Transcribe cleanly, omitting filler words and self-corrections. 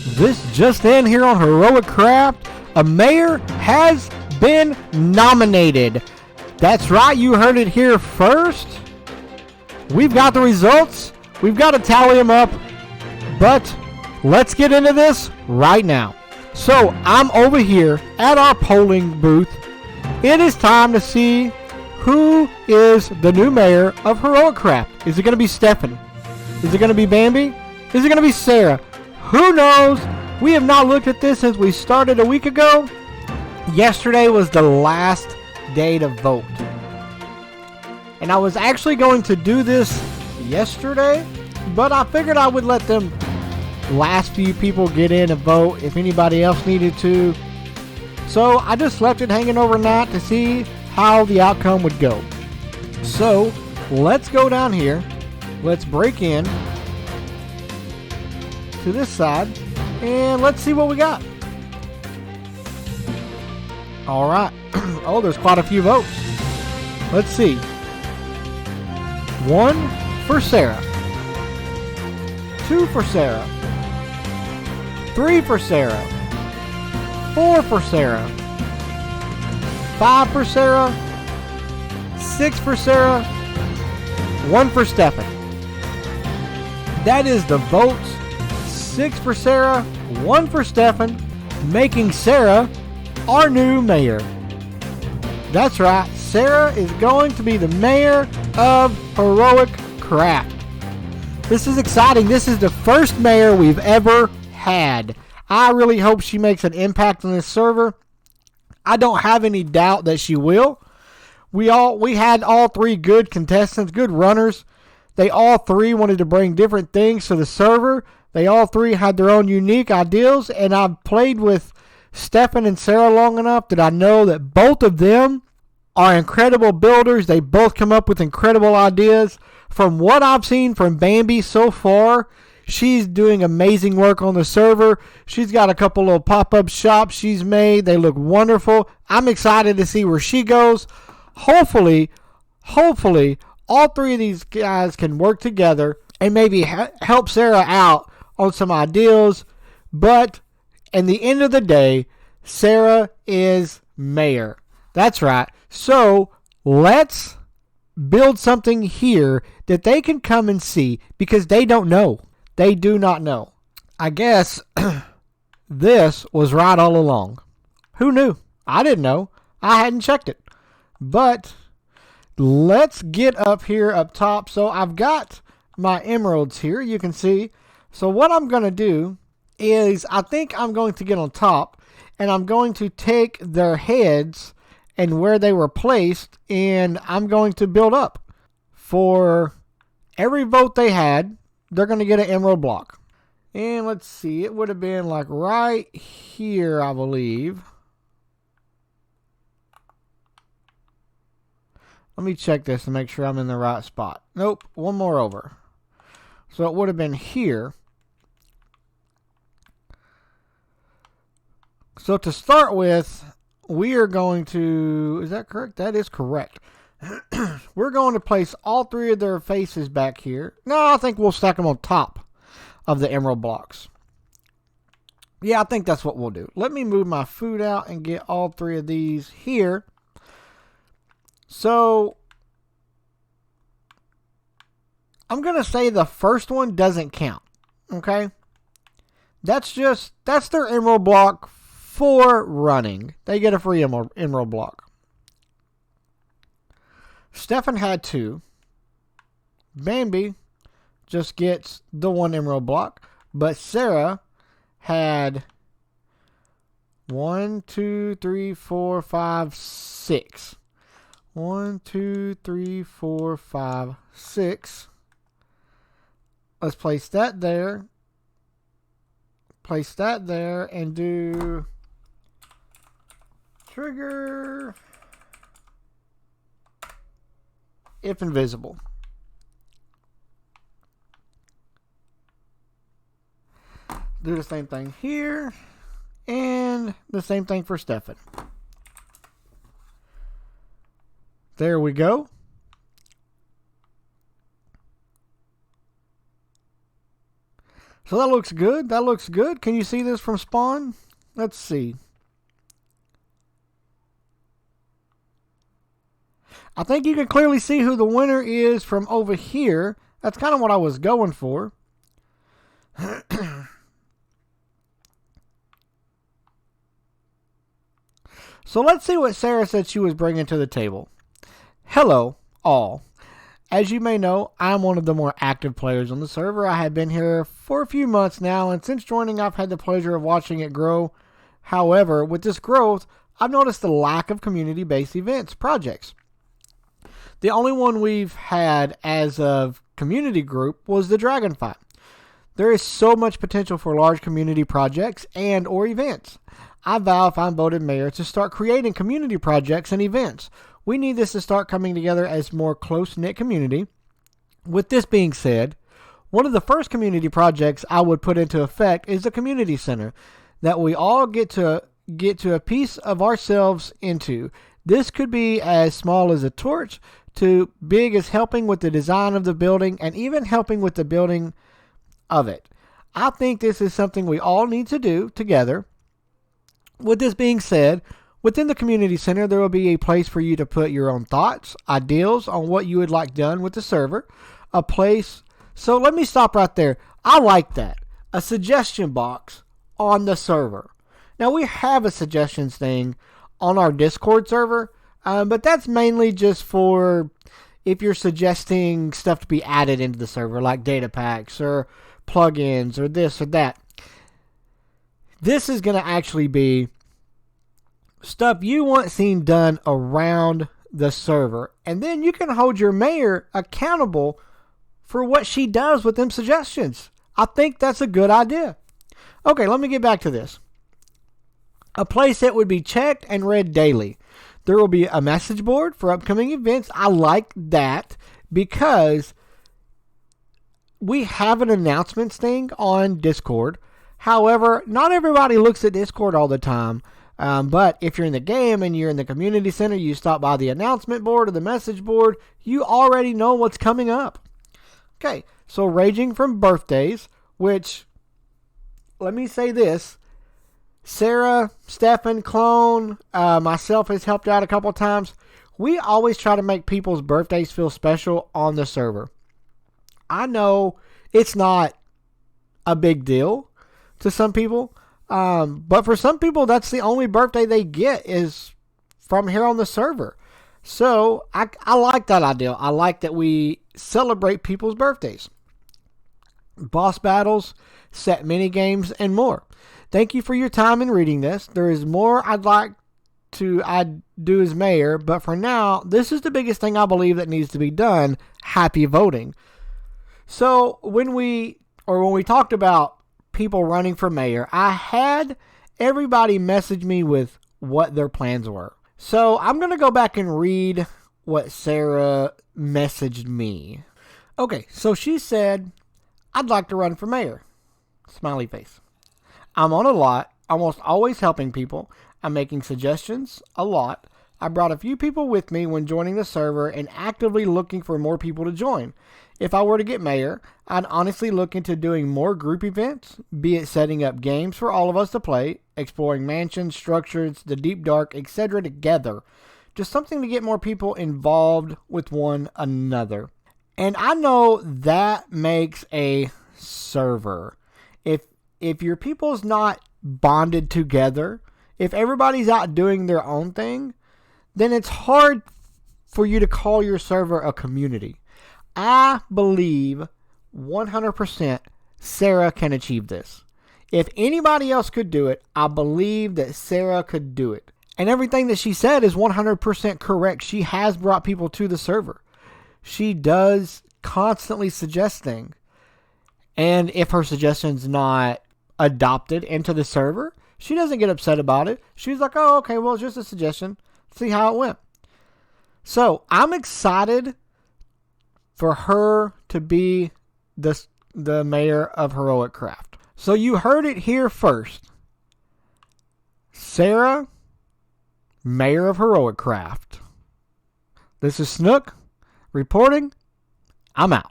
This just in here on Heroic Craft, a mayor has been nominated. That's right, you heard it here first. We've got the results. We've got to tally them up. But let's get into this right now. So I'm over here at our polling booth. It is time to see who is the new mayor of Heroic Craft. Is it going to be Stefan? Is it going to be Bambi? Is it going to be Sarah? Who knows? We have not looked at this since we started a week ago. Yesterday was the last day to vote. And I was actually going to do this yesterday, but I figured I would let them last few people get in and vote if anybody else needed to. So I just left it hanging overnight to see how the outcome would go. So let's go down here. Let's break in to this side and let's see what we got. All right. Oh, there's quite a few votes. Let's see. 1 for Sarah. 2 for Sarah. 3 for Sarah. 4 for Sarah. 5 for Sarah. 6 for Sarah. 1 for Stefan. That is the votes. 6 for Sarah, 1 for Stefan, making Sarah our new mayor. That's right, Sarah is going to be the mayor of Heroic Craft. This is exciting. This is the first mayor we've ever had. I really hope she makes an impact on this server. I don't have any doubt that she will. We had all 3 good contestants, good runners. They all 3 wanted to bring different things to the server. They all 3 had their own unique ideals, and I've played with Stefan and Sarah long enough that I know that both of them are incredible builders. They both come up with incredible ideas. From what I've seen from Bambi so far, she's doing amazing work on the server. She's got a couple of pop-up shops she's made. They look wonderful. I'm excited to see where she goes. Hopefully, all 3 of these guys can work together and maybe help Sarah out on some ideals. But in the end of the day, Sarah is mayor. That's right. So let's build something here that they can come and see, because they don't know. They do not know. I guess this was right all along. Who knew? I didn't know. I hadn't checked it. But let's get up here up top. So I've got my emeralds here, you can see. So what I'm going to do is I think I'm going to get on top, and I'm going to take their heads and where they were placed, and I'm going to build up. For every vote they had, they're going to get an emerald block. And let's see, it would have been like right here, I believe. Let me check this to make sure I'm in the right spot. Nope, one more over. So it would have been here. So to start with, we are going to... Is that correct? That is correct. We're going to place all 3 of their faces back here. No, I think we'll stack them on top of the emerald blocks. Yeah, I think that's what we'll do. Let me move my food out and get all 3 of these here. So I'm going to say the first one doesn't count. Okay? That's their emerald block for running. They get a free emerald block. Stefan had 2. Bambi just gets the 1 emerald block. But Sarah had 1, 2, 3, 4, 5, 6. 1, 2, 3, 4, 5, 6. Let's place that there. Place that there and do trigger if invisible. Do the same thing here and the same thing for Stefan. There we go. So that looks good. That looks good. Can you see this from spawn? Let's see. I think you can clearly see who the winner is from over here. That's kind of what I was going for. So let's see what Sarah said she was bringing to the table. Hello, all. As you may know, I'm one of the more active players on the server. I have been here for a few months now, and since joining, I've had the pleasure of watching it grow. However, with this growth, I've noticed the lack of community-based events, projects. The only one we've had as of community group was the Dragonfight. There is so much potential for large community projects and or events. I vow if I'm voted mayor to start creating community projects and events. We need this to start coming together as more close-knit community. With this being said, one of the first community projects I would put into effect is a community center that we all get to a piece of ourselves into. This could be as small as a torch to big as helping with the design of the building and even helping with the building of it. I think this is something we all need to do together. With this being said, within the community center, there will be a place for you to put your own thoughts, ideals on what you would like done with the server. A place. So let me stop right there. I like that. A suggestion box on the server. Now we have a suggestions thing on our Discord server, but that's mainly just for if you're suggesting stuff to be added into the server, like data packs or plugins or this or that. This is going to actually be stuff you want seen done around the server. And then you can hold your mayor accountable for what she does with them suggestions. I think that's a good idea. Okay, let me get back to this. A place that would be checked and read daily. There will be a message board for upcoming events. I like that because we have an announcements thing on Discord. However, not everybody looks at Discord all the time. But if you're in the game and you're in the community center, you stop by the announcement board or the message board, you already know what's coming up. Okay, so ranging from birthdays, which, let me say this, Sarah, Stefan, Clone, myself has helped out a couple of times. We always try to make people's birthdays feel special on the server. I know it's not a big deal to some people, but for some people, that's the only birthday they get is from here on the server. So I like that idea. I like that we celebrate people's birthdays. Boss battles, set mini games, and more. Thank you for your time in reading this. There is more I'd do as mayor, but for now, this is the biggest thing I believe that needs to be done. Happy voting. So when we talked about people running for mayor, I had everybody message me with what their plans were. So I'm going to go back and read what Sarah messaged me. Okay, so she said, I'd like to run for mayor. Smiley face. I'm on a lot, almost always helping people. I'm making suggestions a lot. I brought a few people with me when joining the server and actively looking for more people to join. If I were to get mayor, I'd honestly look into doing more group events, be it setting up games for all of us to play, exploring mansions, structures, the deep dark, etc. together. Just something to get more people involved with one another. And I know that makes a server. If your people's not bonded together, if everybody's out doing their own thing, then it's hard for you to call your server a community. I believe 100% Sarah can achieve this. If anybody else could do it, I believe that Sarah could do it. And everything that she said is 100% correct. She has brought people to the server. She does constantly suggest things. And if her suggestion's not adopted into the server, she doesn't get upset about it. She's like, oh, okay, well, it's just a suggestion. See how it went. So I'm excited for her to be the mayor of Heroic Craft. So you heard it here first. Sarah, mayor of Heroic Craft. This is Snook reporting. I'm out.